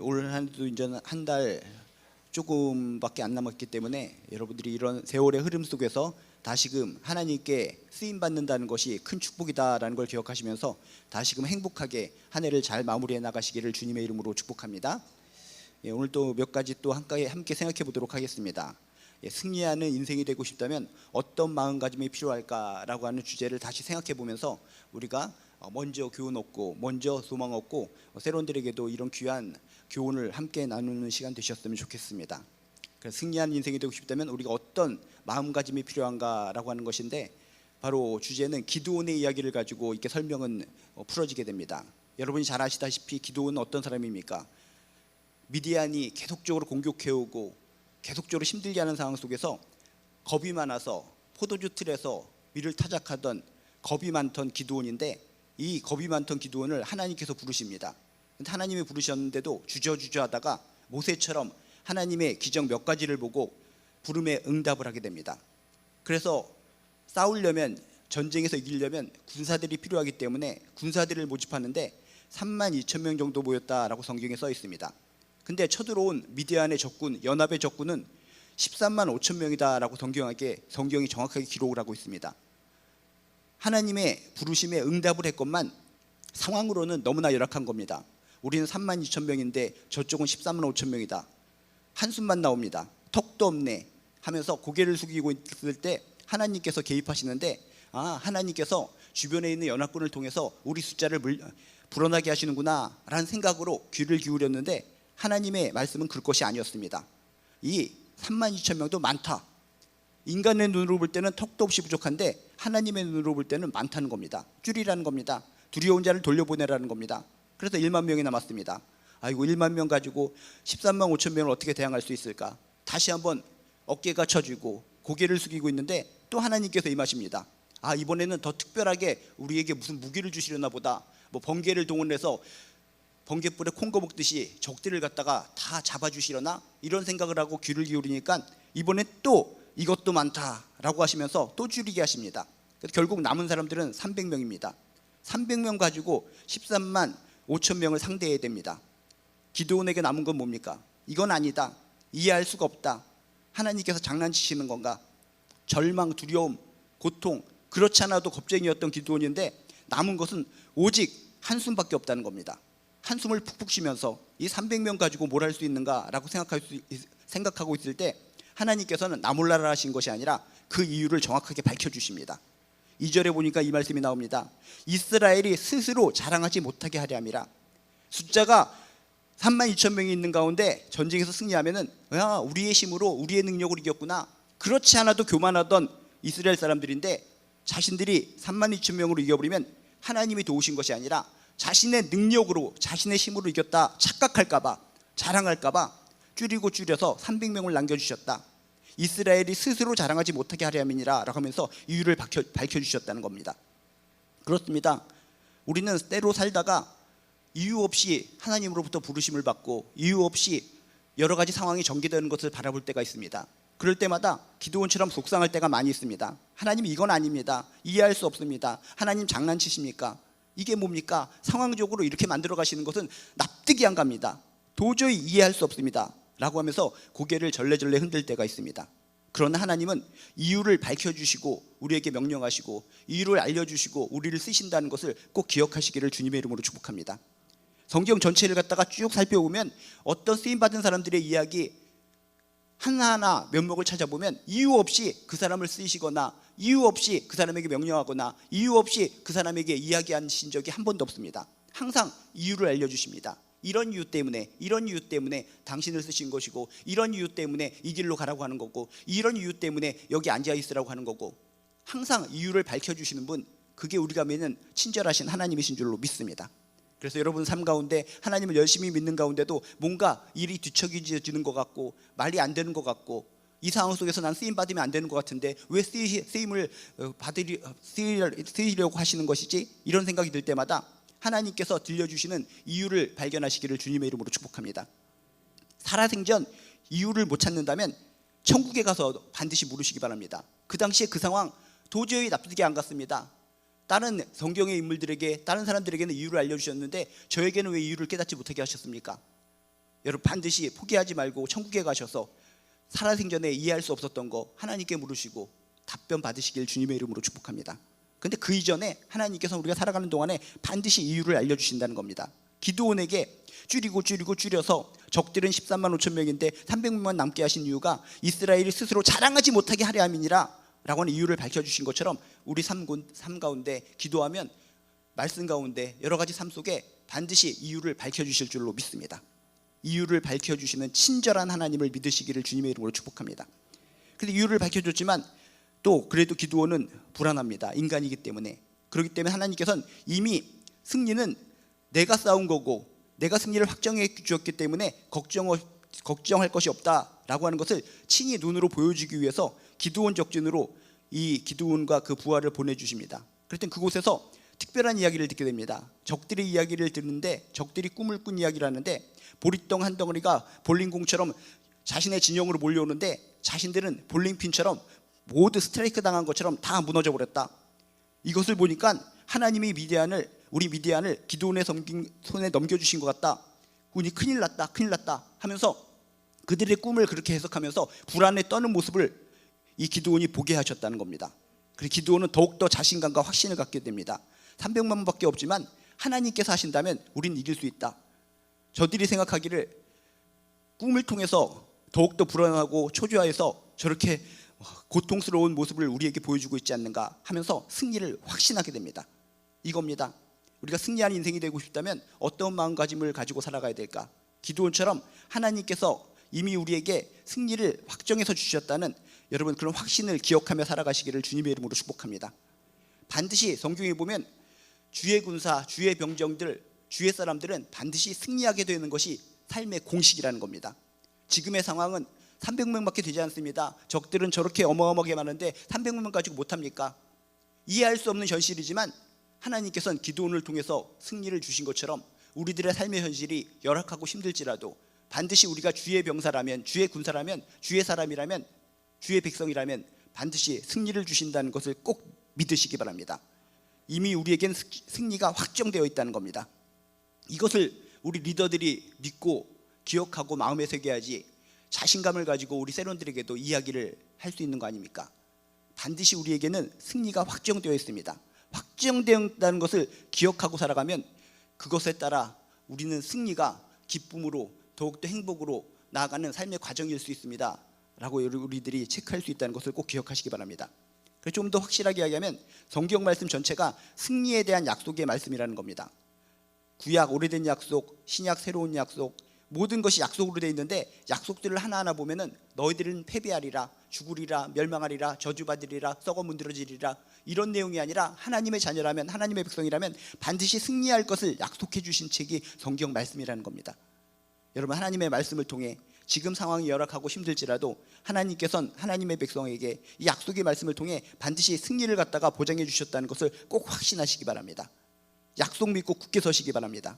올 한해도 이제 한 달 조금밖에 안 남았기 때문에 여러분들이 이런 세월의 흐름 속에서 다시금 하나님께 쓰임 받는다는 것이 큰 축복이다라는 걸 기억하시면서 다시금 행복하게 한 해를 잘 마무리해 나가시기를 주님의 이름으로 축복합니다. 오늘 또 몇 가지 또 함께 생각해 보도록 하겠습니다. 승리하는 인생이 되고 싶다면 어떤 마음가짐이 필요할까라고 하는 주제를 다시 생각해 보면서 우리가 먼저 교훈 얻고 먼저 소망 얻고 세론들에게도 이런 귀한 교훈을 함께 나누는 시간 되셨으면 좋겠습니다. 그래서 승리하는 인생이 되고 싶다면 우리가 어떤 마음가짐이 필요한가라고 하는 것인데, 바로 주제는 기드온의 이야기를 가지고 이렇게 설명은 풀어지게 됩니다. 여러분이 잘 아시다시피 기드온은 어떤 사람입니까? 미디안이 계속적으로 공격해오고 계속적으로 힘들게 하는 상황 속에서 겁이 많아서 포도주 틀에서 위를 타작하던 겁이 많던 기드온인데, 이 겁이 많던 기드온을 하나님께서 부르십니다. 하나님이 부르셨는데도 주저주저 하다가 모세처럼 하나님의 기적 몇 가지를 보고 부름에 응답을 하게 됩니다. 그래서 싸우려면, 전쟁에서 이기려면 군사들이 필요하기 때문에 군사들을 모집하는데 32,000명 정도 모였다라고 성경에 써 있습니다. 근데 쳐들어온 미디안의 적군, 연합의 적군은 135,000명이다라고 성경이 정확하게 기록을 하고 있습니다. 하나님의 부르심에 응답을 했건만 상황으로는 너무나 열악한 겁니다. 우리는 32,000명인데 저쪽은 135,000명이다. 한숨만 나옵니다. 턱도 없네 하면서 고개를 숙이고 있을 때 하나님께서 개입하시는데, 하나님께서 주변에 있는 연합군을 통해서 우리 숫자를 불어나게 하시는구나 라는 생각으로 귀를 기울였는데, 하나님의 말씀은 그럴 것이 아니었습니다. 이 32,000명도 많다. 인간의 눈으로 볼 때는 턱도 없이 부족한데 하나님의 눈으로 볼 때는 많다는 겁니다. 줄이라는 겁니다. 두려운 자를 돌려보내라는 겁니다. 그래서 1만 명이 남았습니다. 아이고, 1만 명 가지고 13만 5천 명을 어떻게 대항할 수 있을까? 다시 한번 어깨가 쳐지고 고개를 숙이고 있는데 또 하나님께서 임하십니다. 이번에는 더 특별하게 우리에게 무슨 무기를 주시려나 보다. 번개를 동원해서 번개불에 콩거 먹듯이 적들을 갖다가 다 잡아주시려나, 이런 생각을 하고 귀를 기울이니까 이번에 또 이것도 많다라고 하시면서 또 줄이게 하십니다. 그래서 결국 남은 사람들은 300명입니다. 300명 가지고 13만 5천 명을 상대해야 됩니다. 기드온에게 남은 건 뭡니까? 이건 아니다. 이해할 수가 없다. 하나님께서 장난치시는 건가? 절망, 두려움, 고통, 그렇지 않아도 겁쟁이였던 기드온인데 남은 것은 오직 한숨밖에 없다는 겁니다. 한숨을 푹푹 쉬면서 이 300명 가지고 뭘 할 수 있는가라고 생각하고 있을 때 하나님께서는 나 몰라라 하신 것이 아니라 그 이유를 정확하게 밝혀주십니다. 2절에 보니까 이 말씀이 나옵니다. 이스라엘이 스스로 자랑하지 못하게 하려 함이라. 숫자가 32,000명이 있는 가운데 전쟁에서 승리하면은 우리의 힘으로 우리의 능력으로 이겼구나, 그렇지 않아도 교만하던 이스라엘 사람들인데 자신들이 32,000명으로 이겨버리면 하나님이 도우신 것이 아니라 자신의 능력으로 자신의 힘으로 이겼다 착각할까봐, 자랑할까봐 줄여서 300명을 남겨주셨다. 이스라엘이 스스로 자랑하지 못하게 하려 함이니라 라고 하면서 이유를 밝혀주셨다는 겁니다. 그렇습니다. 우리는 때로 살다가 이유 없이 하나님으로부터 부르심을 받고 이유 없이 여러 가지 상황이 전개되는 것을 바라볼 때가 있습니다. 그럴 때마다 기드온처럼 속상할 때가 많이 있습니다. 하나님, 이건 아닙니다. 이해할 수 없습니다. 하나님 장난치십니까? 이게 뭡니까? 상황적으로 이렇게 만들어 가시는 것은 납득이 안 갑니다. 도저히 이해할 수 없습니다 라고 하면서 고개를 절레절레 흔들 때가 있습니다. 그러나 하나님은 이유를 밝혀주시고 우리에게 명령하시고 이유를 알려주시고 우리를 쓰신다는 것을 꼭 기억하시기를 주님의 이름으로 축복합니다. 성경 전체를 갖다가 쭉 살펴보면 어떤 쓰임받은 사람들의 이야기 하나하나 면목을 찾아보면 이유 없이 그 사람을 쓰시거나 이유 없이 그 사람에게 명령하거나 이유 없이 그 사람에게 이야기하신 적이 한 번도 없습니다. 항상 이유를 알려주십니다. 이런 이유 때문에 당신을 쓰신 것이고, 이런 이유 때문에 이 길로 가라고 하는 거고, 이런 이유 때문에 여기 앉아 있으라고 하는 거고, 항상 이유를 밝혀주시는 분, 그게 우리가 믿는 친절하신 하나님이신 줄로 믿습니다. 그래서 여러분 삶 가운데 하나님을 열심히 믿는 가운데도 뭔가 일이 뒤척이지는 것 같고 말이 안 되는 것 같고, 이 상황 속에서 난 쓰임 받으면 안 되는 것 같은데 왜 쓰임을 쓰이려고 하시는 것이지? 이런 생각이 들 때마다 하나님께서 들려주시는 이유를 발견하시기를 주님의 이름으로 축복합니다. 살아생전 이유를 못 찾는다면 천국에 가서 반드시 물으시기 바랍니다. 그 당시에 그 상황 도저히 납득이 안 갔습니다. 다른 성경의 인물들에게, 다른 사람들에게는 이유를 알려주셨는데 저에게는 왜 이유를 깨닫지 못하게 하셨습니까? 여러분 반드시 포기하지 말고 천국에 가셔서 살아생전에 이해할 수 없었던 거 하나님께 물으시고 답변 받으시길 주님의 이름으로 축복합니다. 근데 그 이전에 하나님께서 우리가 살아가는 동안에 반드시 이유를 알려주신다는 겁니다. 기드온에게 줄여서 적들은 13만 5천 명인데 300명만 남게 하신 이유가 이스라엘이 스스로 자랑하지 못하게 하려 함이니라 라고 하는 이유를 밝혀주신 것처럼 우리 삶 가운데 기도하면 말씀 가운데 여러 가지 삶 속에 반드시 이유를 밝혀주실 줄로 믿습니다. 이유를 밝혀주시는 친절한 하나님을 믿으시기를 주님의 이름으로 축복합니다. 근데 이유를 밝혀줬지만 또 그래도 기드온은 불안합니다. 인간이기 때문에. 그렇기 때문에 하나님께서는 이미 승리는 내가 싸운 거고 내가 승리를 확정해 주었기 때문에 걱정할 것이 없다라고 하는 것을 친히 눈으로 보여주기 위해서 기드온 적진으로 이 기드온과 그 부하를 보내주십니다. 그랬더니 그곳에서 특별한 이야기를 듣게 됩니다. 적들의 이야기를 듣는데 적들이 꿈을 꾼 이야기를 하는데 보리떡 한 덩어리가 볼링공처럼 자신의 진영으로 몰려오는데 자신들은 볼링핀처럼 모두 스트라이크 당한 것처럼 다 무너져 버렸다. 이것을 보니까 하나님이 우리 미디안을 기드온의 손에 넘겨주신 것 같다. 우리 큰일 났다 하면서 그들의 꿈을 그렇게 해석하면서 불안에 떠는 모습을 이 기드온이 보게 하셨다는 겁니다. 그래서 기드온은 더욱더 자신감과 확신을 갖게 됩니다. 300만 밖에 없지만 하나님께서 하신다면 우리는 이길 수 있다. 저들이 생각하기를 꿈을 통해서 더욱더 불안하고 초조해서 저렇게 고통스러운 모습을 우리에게 보여주고 있지 않는가 하면서 승리를 확신하게 됩니다. 이겁니다. 우리가 승리하는 인생이 되고 싶다면 어떤 마음가짐을 가지고 살아가야 될까? 기드온처럼 하나님께서 이미 우리에게 승리를 확정해서 주셨다는 여러분 그런 확신을 기억하며 살아가시기를 주님의 이름으로 축복합니다. 반드시 성경에 보면 주의 군사, 주의 병정들, 주의 사람들은 반드시 승리하게 되는 것이 삶의 공식이라는 겁니다. 지금의 상황은 300명밖에 되지 않습니다. 적들은 저렇게 어마어마하게 많은데 300명 가지고 못합니까? 이해할 수 없는 현실이지만 하나님께서는 기드온을 통해서 승리를 주신 것처럼 우리들의 삶의 현실이 열악하고 힘들지라도 반드시 우리가 주의 병사라면, 주의 군사라면, 주의 사람이라면, 주의 백성이라면 반드시 승리를 주신다는 것을 꼭 믿으시기 바랍니다. 이미 우리에겐 승리가 확정되어 있다는 겁니다. 이것을 우리 리더들이 믿고 기억하고 마음에 새겨야지 자신감을 가지고 우리 세론들에게도 이야기를 할 수 있는 거 아닙니까? 반드시 우리에게는 승리가 확정되어 있습니다. 확정되었다는 것을 기억하고 살아가면 그것에 따라 우리는 승리가 기쁨으로 더욱더 행복으로 나아가는 삶의 과정일 수 있습니다 라고 우리들이 체크할 수 있다는 것을 꼭 기억하시기 바랍니다. 좀 더 확실하게 이야기하면 성경 말씀 전체가 승리에 대한 약속의 말씀이라는 겁니다. 구약 오래된 약속, 신약 새로운 약속, 모든 것이 약속으로 되어 있는데 약속들을 하나하나 보면은 너희들은 패배하리라, 죽으리라, 멸망하리라, 저주받으리라, 썩어 문드러지리라 이런 내용이 아니라 하나님의 자녀라면, 하나님의 백성이라면 반드시 승리할 것을 약속해 주신 책이 성경 말씀이라는 겁니다. 여러분 하나님의 말씀을 통해 지금 상황이 열악하고 힘들지라도 하나님께서는 하나님의 백성에게 이 약속의 말씀을 통해 반드시 승리를 갖다가 보장해 주셨다는 것을 꼭 확신하시기 바랍니다. 약속 믿고 굳게 서시기 바랍니다.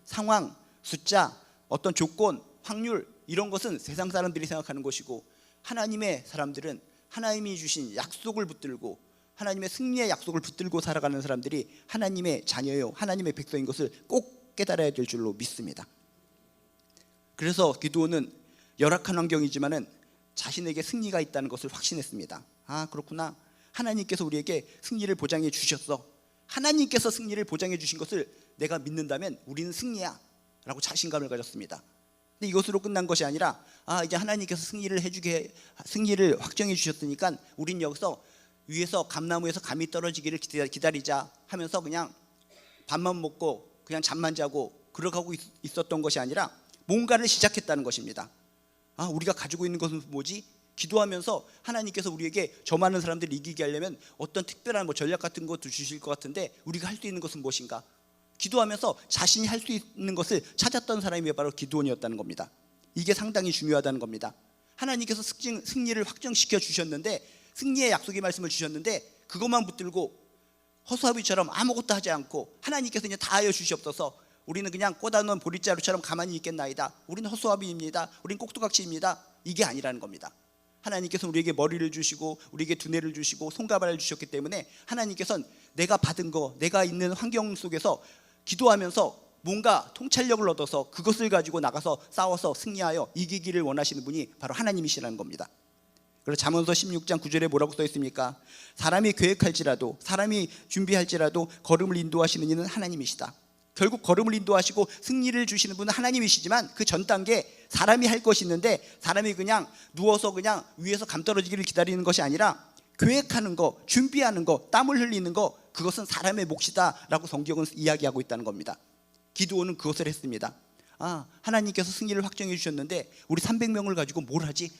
상황, 숫자, 어떤 조건, 확률 이런 것은 세상 사람들이 생각하는 것이고 하나님의 사람들은 하나님이 주신 약속을 붙들고 하나님의 승리의 약속을 붙들고 살아가는 사람들이 하나님의 자녀요 하나님의 백성인 것을 꼭 깨달아야 될 줄로 믿습니다. 그래서 기드온은 열악한 환경이지만은 자신에게 승리가 있다는 것을 확신했습니다. 아 그렇구나, 하나님께서 우리에게 승리를 보장해 주셨어. 하나님께서 승리를 보장해 주신 것을 내가 믿는다면 우리는 승리야 라고 자신감을 가졌습니다. 근데 이것으로 끝난 것이 아니라 이제 하나님께서 승리를 확정해 주셨으니까 우린 여기서 위에서 감나무에서 감이 떨어지기를 기다리자 하면서 그냥 밥만 먹고 그냥 잠만 자고 그러고 있었던 것이 아니라 뭔가를 시작했다는 것입니다. 우리가 가지고 있는 것은 뭐지? 기도하면서 하나님께서 우리에게 저 많은 사람들을 이기게 하려면 어떤 특별한 전략 같은 것도 주실 것 같은데 우리가 할 수 있는 것은 무엇인가? 기도하면서 자신이 할 수 있는 것을 찾았던 사람이 바로 기드온이었다는 겁니다. 이게 상당히 중요하다는 겁니다. 하나님께서 승리를 확정시켜 주셨는데 승리의 약속의 말씀을 주셨는데 그것만 붙들고 허수아비처럼 아무것도 하지 않고 하나님께서 그냥 다 하여 주시옵소서, 우리는 그냥 꽂아놓은 보릿자루처럼 가만히 있겠나이다, 우리는 허수아비입니다, 우리는 꼭두각시입니다, 이게 아니라는 겁니다. 하나님께서 우리에게 머리를 주시고 우리에게 두뇌를 주시고 손가발을 주셨기 때문에 하나님께서는 내가 받은 거, 내가 있는 환경 속에서 기도하면서 뭔가 통찰력을 얻어서 그것을 가지고 나가서 싸워서 승리하여 이기기를 원하시는 분이 바로 하나님이시라는 겁니다. 그래서 잠언서 16장 9절에 뭐라고 써 있습니까? 사람이 계획할지라도, 사람이 준비할지라도 걸음을 인도하시는 이는 하나님이시다. 결국 걸음을 인도하시고 승리를 주시는 분은 하나님이시지만 그 전 단계 사람이 할 것이 있는데, 사람이 그냥 누워서 그냥 위에서 감 떨어지기를 기다리는 것이 아니라 계획하는 거, 준비하는 거, 땀을 흘리는 거, 그것은 사람의 몫이다라고 성경은 이야기하고 있다는 겁니다. 기드온은 그것을 했습니다. 하나님께서 승리를 확정해 주셨는데 우리 300명을 가지고 뭘 하지?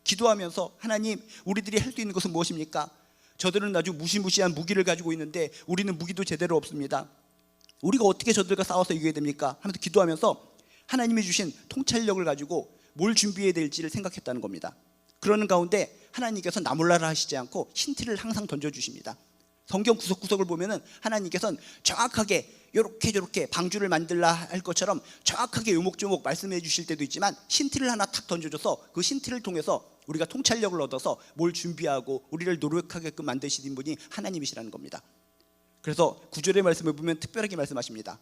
기도하면서 하나님, 우리들이 할 수 있는 것은 무엇입니까? 저들은 아주 무시무시한 무기를 가지고 있는데 우리는 무기도 제대로 없습니다. 우리가 어떻게 저들과 싸워서 이겨야 됩니까? 하면서 기도하면서 하나님이 주신 통찰력을 가지고 뭘 준비해야 될지를 생각했다는 겁니다. 그러는 가운데 하나님께서 나 몰라라 하시지 않고 힌트를 항상 던져주십니다. 성경 구석구석을 보면은 하나님께서는 정확하게 요렇게 저렇게 방주를 만들라 할 것처럼 정확하게 요목조목 말씀해 주실 때도 있지만 힌트를 하나 탁 던져줘서 그 힌트를 통해서 우리가 통찰력을 얻어서 뭘 준비하고 우리를 노력하게끔 만드시는 분이 하나님이시라는 겁니다. 그래서 9절의 말씀을 보면 특별하게 말씀하십니다.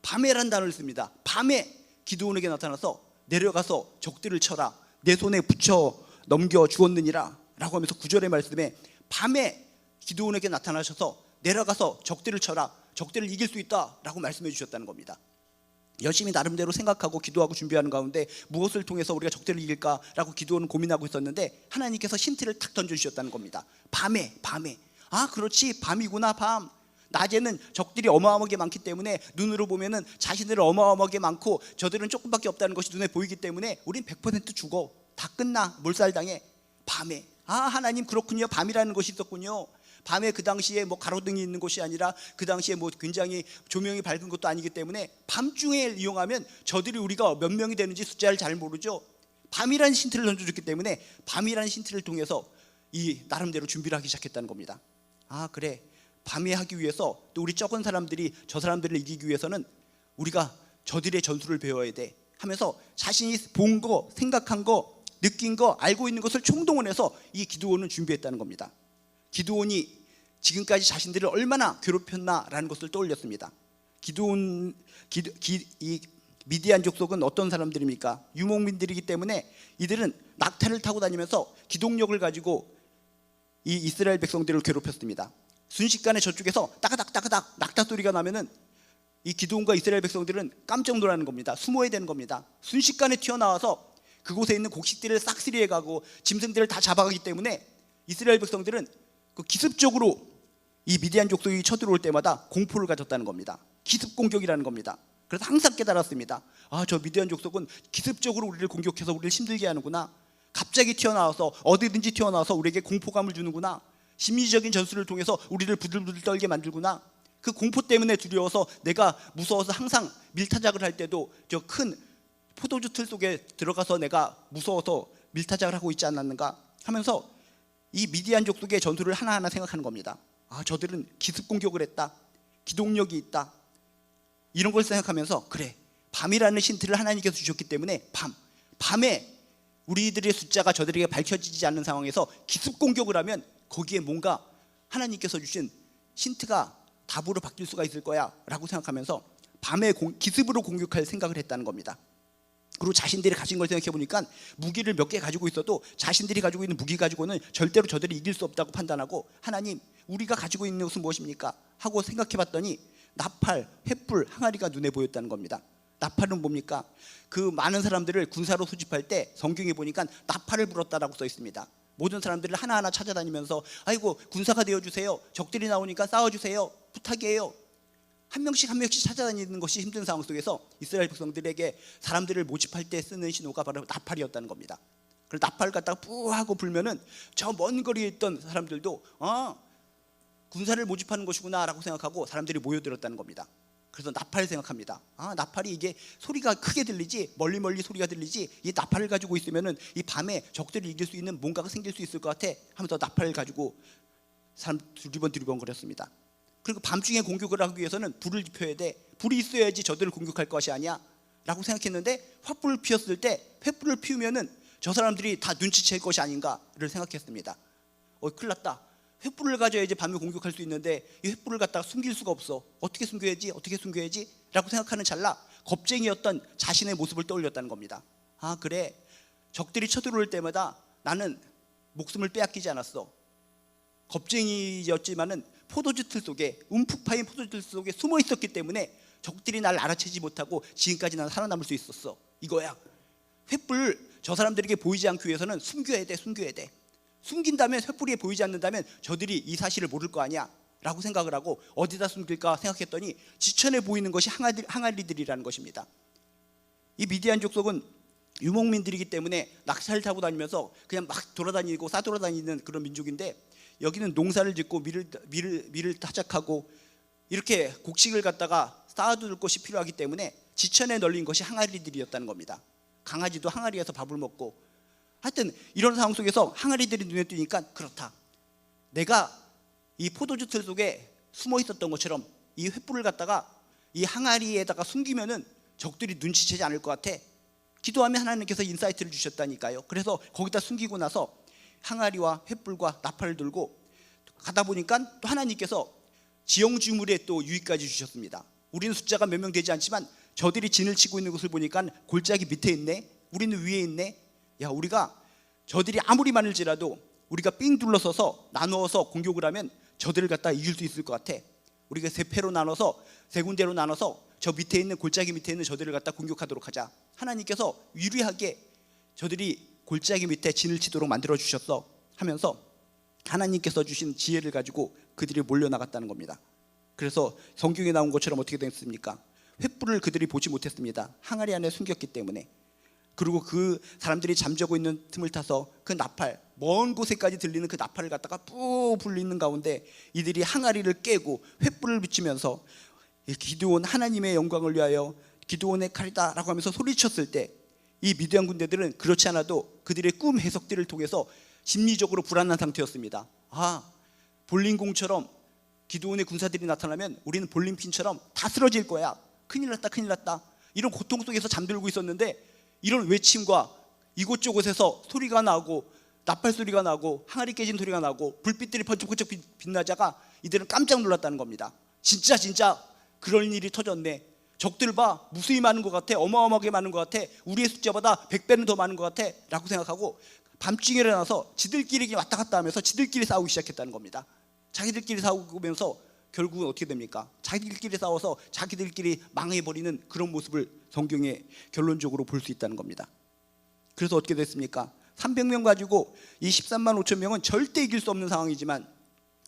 밤에란 단어를 씁니다. 밤에 기드온에게 나타나서 내려가서 적들을 쳐라, 내 손에 붙여 넘겨 주었느니라 라고 하면서 9절의 말씀에 밤에 기드온에게 나타나셔서 내려가서 적들을 쳐라, 적들을 이길 수 있다 라고 말씀해 주셨다는 겁니다. 열심히 나름대로 생각하고 기도하고 준비하는 가운데 무엇을 통해서 우리가 적들을 이길까 라고 기드온은 고민하고 있었는데 하나님께서 힌트를 탁 던져주셨다는 겁니다. 밤에 그렇지, 밤이구나. 밤. 낮에는 적들이 어마어마하게 많기 때문에 눈으로 보면은 자신들은 어마어마하게 많고 저들은 조금밖에 없다는 것이 눈에 보이기 때문에 우린 100% 죽어, 다 끝나, 몰살당해. 밤에 하나님, 그렇군요. 밤이라는 것이 있었군요. 밤에 그 당시에 뭐 가로등이 있는 곳이 아니라 그 당시에 뭐 굉장히 조명이 밝은 것도 아니기 때문에 밤중에 이용하면 저들이 우리가 몇 명이 되는지 숫자를 잘 모르죠. 밤이라는 힌트를 던져줬기 때문에 밤이라는 힌트를 통해서 이 나름대로 준비를 하기 시작했다는 겁니다. 그래, 밤에 하기 위해서 또 우리 적은 사람들이 저 사람들을 이기기 위해서는 우리가 저들의 전술을 배워야 돼 하면서 자신이 본 거, 생각한 거, 느낀 거, 알고 있는 것을 총동원해서 이 기드온은 준비했다는 겁니다. 기드온이 지금까지 자신들을 얼마나 괴롭혔나라는 것을 떠올렸습니다. 이 미디안 족속은 어떤 사람들입니까? 유목민들이기 때문에 이들은 낙타를 타고 다니면서 기동력을 가지고 이 이스라엘 백성들을 괴롭혔습니다. 순식간에 저쪽에서 따그닥 낙타 소리가 나면은 이 기드온과 이스라엘 백성들은 깜짝 놀라는 겁니다. 숨어야 되는 겁니다. 순식간에 튀어나와서 그곳에 있는 곡식들을 싹쓸이해 가고 짐승들을 다 잡아가기 때문에 이스라엘 백성들은 그 기습적으로 이 미디안 족속이 쳐들어올 때마다 공포를 가졌다는 겁니다. 기습 공격이라는 겁니다. 그래서 항상 깨달았습니다. 저 미디안 족속은 기습적으로 우리를 공격해서 우리를 힘들게 하는구나. 갑자기 튀어나와서 어디든지 튀어나와서 우리에게 공포감을 주는구나. 심리적인 전술을 통해서 우리를 부들부들 떨게 만들구나. 그 공포 때문에 두려워서 내가 무서워서 항상 밀타작을 할 때도 저 큰 포도주 틀 속에 들어가서 내가 무서워서 밀타작을 하고 있지 않았는가 하면서 이 미디안 족속의 전술을 하나하나 생각하는 겁니다. 저들은 기습 공격을 했다, 기동력이 있다, 이런 걸 생각하면서 그래, 밤이라는 힌트를 하나님께서 주셨기 때문에 밤에 우리들의 숫자가 저들에게 밝혀지지 않는 상황에서 기습 공격을 하면 거기에 뭔가 하나님께서 주신 힌트가 답으로 바뀔 수가 있을 거야 라고 생각하면서 밤에 기습으로 공격할 생각을 했다는 겁니다. 그리고 자신들이 가진 걸 생각해 보니까 무기를 몇 개 가지고 있어도 자신들이 가지고 있는 무기 가지고는 절대로 저들이 이길 수 없다고 판단하고 하나님, 우리가 가지고 있는 것은 무엇입니까? 하고 생각해 봤더니 나팔, 횃불, 항아리가 눈에 보였다는 겁니다. 나팔은 뭡니까? 그 많은 사람들을 군사로 소집할 때 성경에 보니까 나팔을 불었다라고 써 있습니다. 모든 사람들을 하나하나 찾아다니면서 아이고 군사가 되어주세요, 적들이 나오니까 싸워주세요, 부탁이에요. 한 명씩 찾아다니는 것이 힘든 상황 속에서 이스라엘 백성들에게 사람들을 모집할 때 쓰는 신호가 바로 나팔이었다는 겁니다. 그래서 나팔을 갖다가 뿌하고 불면은 저 먼 거리에 있던 사람들도 군사를 모집하는 것이구나 라고 생각하고 사람들이 모여들었다는 겁니다. 그래서 나팔을 생각합니다. 나팔이 이게 소리가 크게 들리지, 멀리 소리가 들리지, 이 나팔을 가지고 있으면은 이 밤에 적들을 이길 수 있는 뭔가가 생길 수 있을 것 같아 하면서 나팔을 가지고 사람 두리번 거렸습니다. 그리고 밤중에 공격을 하기 위해서는 불을 지펴야 돼, 불이 있어야지 저들을 공격할 것이 아니야 라고 생각했는데 횃불을 피웠을 때 횃불을 피우면은 저 사람들이 다 눈치챌 것이 아닌가를 생각했습니다. 큰일 났다, 횃불을 가져야지 밤에 공격할 수 있는데 이 횃불을 갖다가 숨길 수가 없어. 어떻게 숨겨야지? 어떻게 숨겨야지? 라고 생각하는 찰나 겁쟁이였던 자신의 모습을 떠올렸다는 겁니다. 아, 그래, 적들이 쳐들어올 때마다 나는 목숨을 빼앗기지 않았어. 겁쟁이였지만은 포도주 틀 속에, 움푹 파인 포도주 틀 속에 숨어 있었기 때문에 적들이 날 알아채지 못하고 지금까지 난 살아남을 수 있었어. 이거야. 횃불 저 사람들에게 보이지 않기 위해서는 숨겨야 돼. 숨겨야 돼. 숨긴다면, 횃불이 보이지 않는다면 저들이 이 사실을 모를 거 아니야 라고 생각을 하고 어디다 숨길까 생각했더니 지천에 보이는 것이 항아리들이라는 것입니다. 이 미디안 족속은 유목민들이기 때문에 낙타를 타고 다니면서 그냥 막 돌아다니고 싸돌아다니는 그런 민족인데, 여기는 농사를 짓고 밀을 타작하고 이렇게 곡식을 갖다가 쌓아둘 것이 필요하기 때문에 지천에 널린 것이 항아리들이었다는 겁니다. 강아지도 항아리에서 밥을 먹고, 하여튼 이런 상황 속에서 항아리들이 눈에 띄니까 그렇다, 내가 이 포도주 틀 속에 숨어 있었던 것처럼 이 횃불을 갖다가 이 항아리에다가 숨기면은 적들이 눈치채지 않을 것 같아. 기도하면 하나님께서 인사이트를 주셨다니까요. 그래서 거기다 숨기고 나서 항아리와 횃불과 나팔을 들고 가다 보니까 또 하나님께서 지형주물에 또 유익까지 주셨습니다. 우리는 숫자가 몇 명 되지 않지만 저들이 진을 치고 있는 것을 보니까 골짜기 밑에 있네, 우리는 위에 있네. 야, 우리가 저들이 아무리 많을지라도 우리가 삥 둘러서서 나누어서 공격을 하면 저들을 갖다 이길 수 있을 것 같아. 우리가 세 패로 나눠서, 세 군데로 나눠서 저 밑에 있는, 골짜기 밑에 있는 저들을 갖다 공격하도록 하자. 하나님께서 유리하게 저들이 골짜기 밑에 진을 치도록 만들어 주셨어 하면서 하나님께서 주신 지혜를 가지고 그들이 몰려나갔다는 겁니다. 그래서 성경에 나온 것처럼 어떻게 됐습니까? 횃불을 그들이 보지 못했습니다. 항아리 안에 숨겼기 때문에. 그리고 그 사람들이 잠자고 있는 틈을 타서 그 나팔, 먼 곳에까지 들리는 그 나팔을 갖다가 뿌 불리는 가운데 이들이 항아리를 깨고 횃불을 비추면서 기드온, 하나님의 영광을 위하여 기드온의 칼이다 라고 하면서 소리쳤을 때, 이 미디안 군대들은 그렇지 않아도 그들의 꿈 해석들을 통해서 심리적으로 불안한 상태였습니다. 아, 볼링공처럼 기드온의 군사들이 나타나면 우리는 볼링핀처럼 다 쓰러질 거야. 큰일 났다, 큰일 났다. 이런 고통 속에서 잠들고 있었는데 이런 외침과 이곳저곳에서 소리가 나고 나팔 소리가 나고 항아리 깨진 소리가 나고 불빛들이 번쩍번쩍 빛나자가 이들은 깜짝 놀랐다는 겁니다. 진짜 그런 일이 터졌네. 적들 봐, 무수히 많은 것 같아. 어마어마하게 많은 것 같아. 우리의 숫자보다 100배는 더 많은 것 같아 라고 생각하고 밤중에 일어나서 지들끼리 왔다 갔다 하면서 지들끼리 싸우기 시작했다는 겁니다. 자기들끼리 싸우면서 결국은 어떻게 됩니까? 자기들끼리 싸워서 자기들끼리 망해버리는 그런 모습을 성경에 결론적으로 볼 수 있다는 겁니다. 그래서 어떻게 됐습니까? 300명 가지고 이 13만 5천 명은 절대 이길 수 없는 상황이지만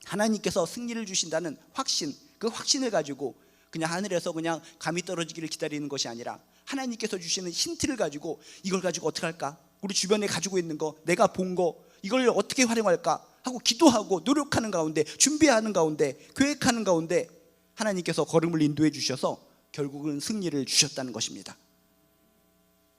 하나님께서 승리를 주신다는 확신, 그 확신을 가지고 그냥 하늘에서 그냥 감이 떨어지기를 기다리는 것이 아니라 하나님께서 주시는 힌트를 가지고 이걸 가지고 어떻게 할까? 우리 주변에 가지고 있는 거, 내가 본 거, 이걸 어떻게 활용할까? 하고 기도하고 노력하는 가운데, 준비하는 가운데, 계획하는 가운데 하나님께서 걸음을 인도해 주셔서 결국은 승리를 주셨다는 것입니다.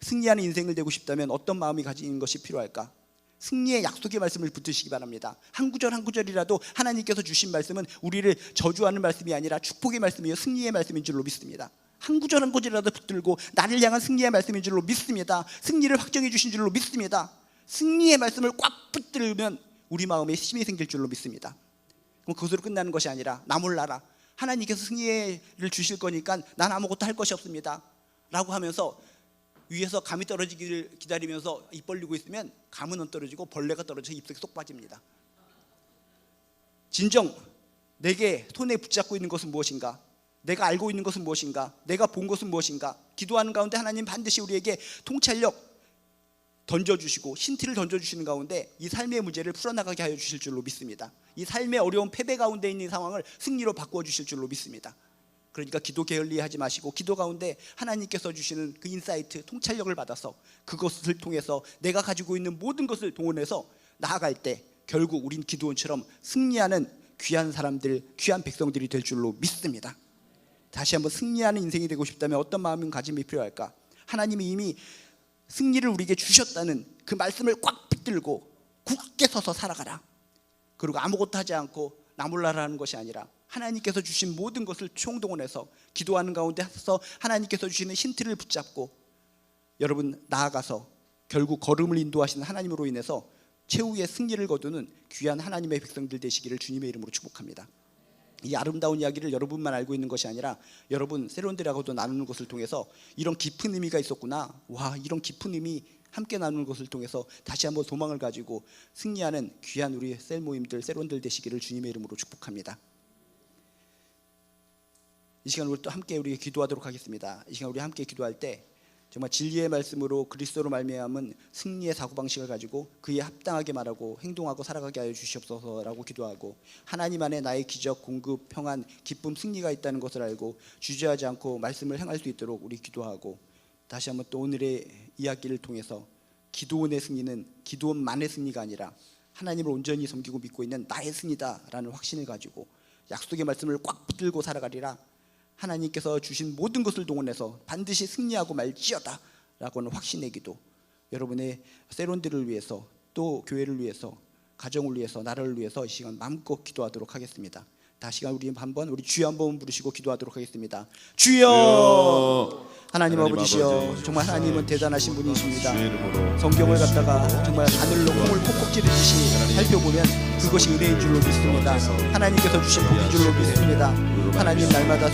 승리하는 인생을 되고 싶다면 어떤 마음이 가지는 것이 필요할까? 승리의 약속의 말씀을 붙드시기 바랍니다. 한 구절 한 구절이라도 하나님께서 주신 말씀은 우리를 저주하는 말씀이 아니라 축복의 말씀이요 승리의 말씀인 줄로 믿습니다. 한 구절 한 구절이라도 붙들고 나를 향한 승리의 말씀인 줄로 믿습니다. 승리를 확정해 주신 줄로 믿습니다. 승리의 말씀을 꽉 붙들면 우리 마음에 힘이 생길 줄로 믿습니다. 그럼 그것으로 끝나는 것이 아니라 나 몰라라, 하나님께서 승리를 주실 거니까 난 아무것도 할 것이 없습니다 라고 하면서 위에서 감이 떨어지기를 기다리면서 입 벌리고 있으면 감은 안 떨어지고 벌레가 떨어져서 입속에 쏙 빠집니다. 진정 내게 손에 붙잡고 있는 것은 무엇인가? 내가 알고 있는 것은 무엇인가? 내가 본 것은 무엇인가? 기도하는 가운데 하나님 반드시 우리에게 통찰력 던져주시고 힌트를 던져주시는 가운데 이 삶의 문제를 풀어나가게 하여 주실 줄로 믿습니다. 이 삶의 어려운 패배 가운데 있는 상황을 승리로 바꾸어 주실 줄로 믿습니다. 그러니까 기도 게을리하지 마시고 기도 가운데 하나님께서 주시는 그 인사이트, 통찰력을 받아서 그것을 통해서 내가 가지고 있는 모든 것을 동원해서 나아갈 때 결국 우린 기드온처럼 승리하는 귀한 사람들, 귀한 백성들이 될 줄로 믿습니다. 다시 한번 승리하는 인생이 되고 싶다면 어떤 마음을 가짐이 필요할까? 하나님이 이미 승리를 우리에게 주셨다는 그 말씀을 꽉 붙들고 굳게 서서 살아가라. 그리고 아무것도 하지 않고 나 몰라라는 것이 아니라 하나님께서 주신 모든 것을 총동원해서 기도하는 가운데 서 하나님께서 주시는 힌트를 붙잡고 여러분 나아가서 결국 걸음을 인도하시는 하나님으로 인해서 최후의 승리를 거두는 귀한 하나님의 백성들 되시기를 주님의 이름으로 축복합니다. 이 아름다운 이야기를 여러분만 알고 있는 것이 아니라 여러분 세론들하고도 나누는 것을 통해서 이런 깊은 의미가 있었구나, 와, 이런 깊은 의미 함께 나누는 것을 통해서 다시 한번 소망을 가지고 승리하는 귀한 우리 셀 모임들, 세론들 되시기를 주님의 이름으로 축복합니다. 이 시간 우리 또 함께 우리 기도하도록 하겠습니다. 이 시간 우리 함께 기도할 때 정말 진리의 말씀으로 그리스도로 말미암은 승리의 사고방식을 가지고 그에 합당하게 말하고 행동하고 살아가게 하여 주시옵소서라고 기도하고, 하나님 안에 나의 기적, 공급, 평안, 기쁨, 승리가 있다는 것을 알고 주저하지 않고 말씀을 행할 수 있도록 우리 기도하고, 다시 한번 또 오늘의 이야기를 통해서 기도원의 승리는 기도원만의 승리가 아니라 하나님을 온전히 섬기고 믿고 있는 나의 승리다라는 확신을 가지고 약속의 말씀을 꽉 붙들고 살아가리라. 하나님께서 주신 모든 것을 동원해서 반드시 승리하고 말지어다 라고 하는 확신의 기도, 여러분의 세론들을 위해서, 또 교회를 위해서, 가정을 위해서, 나라를 위해서 이 시간 마음껏 기도하도록 하겠습니다. 다시 시간 우리 한번 우리 주여 한번 부르시고 기도하도록 하겠습니다. 주여! 하나님 아버지시여, 정말 하나님은 대단하신 분이십니다. 성경을 갖다가 정말 하늘로 콩을 콕콕 찌르듯이 살펴보면 그것이 은혜인 줄로 믿습니다. 하나님께서 주신 복인 줄로 믿습니다. 하나님 날마다